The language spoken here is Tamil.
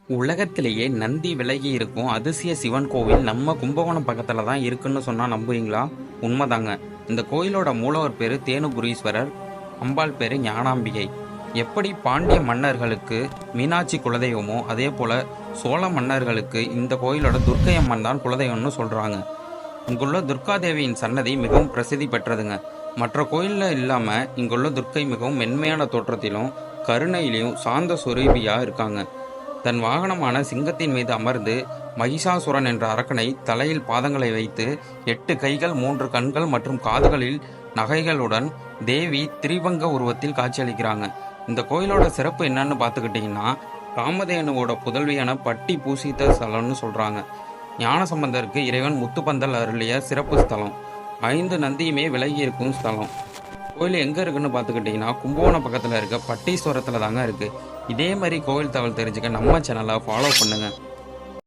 உலகத்திலேயே நந்தி விலகி இருக்கும் அதிசய சிவன் கோவில் நம்ம கும்பகோணம் பக்கத்தில் தான் இருக்குன்னு சொன்னால் நம்புவீங்களா? உண்மைதாங்க. இந்த கோயிலோட மூலவர் பேர் தேனுபுரீஸ்வரர், அம்பாள் பேர் ஞானாம்பிகை. எப்படி பாண்டிய மன்னர்களுக்கு மீனாட்சி குலதெய்வமோ அதே போல் சோழ மன்னர்களுக்கு இந்த கோயிலோட துர்க்கை அம்மன் தான் குலதெய்வம்னு சொல்கிறாங்க. இங்குள்ள துர்காதேவியின் சன்னதி மிகவும் பிரசித்தி பெற்றதுங்க. மற்ற கோயிலில் இல்லாமல் இங்குள்ள துர்க்கை மிகவும் மென்மையான தோற்றத்திலும் கருணையிலையும் சாந்த சுரூபியாக இருக்காங்க. தன் வாகனமான சிங்கத்தின் மீது அமர்ந்து மகிஷாசுரன் என்ற அரக்கனை தலையில் பாதங்களை வைத்து 8 கைகள் 3 கண்கள் மற்றும் காதுகளில் நகைகளுடன் தேவி திரிபங்க உருவத்தில் காட்சியளிக்கிறாங்க. இந்த கோயிலோட சிறப்பு என்னன்னு பார்த்துக்கிட்டிங்கன்னா, காமதேனுவோட புதல்வியான பட்டி பூசித்த ஸ்தலம்னு சொல்கிறாங்க. ஞானசம்பந்தருக்கு இறைவன் முத்துப்பந்தல் அருளிய சிறப்பு ஸ்தலம். 5 நந்தியுமே விலகி இருக்கும் ஸ்தலம். கோயில் எங்கே இருக்குன்னு பார்த்துக்கிட்டிங்கன்னா, கும்பகோணம் பக்கத்தில் இருக்க பட்டீஸ்வரத்தில் தாங்க இருக்குது. இதே மாதிரி கோவில் தகவல் தெரிஞ்சுக்க நம்ம சேனலை ஃபாலோ பண்ணுங்கள்.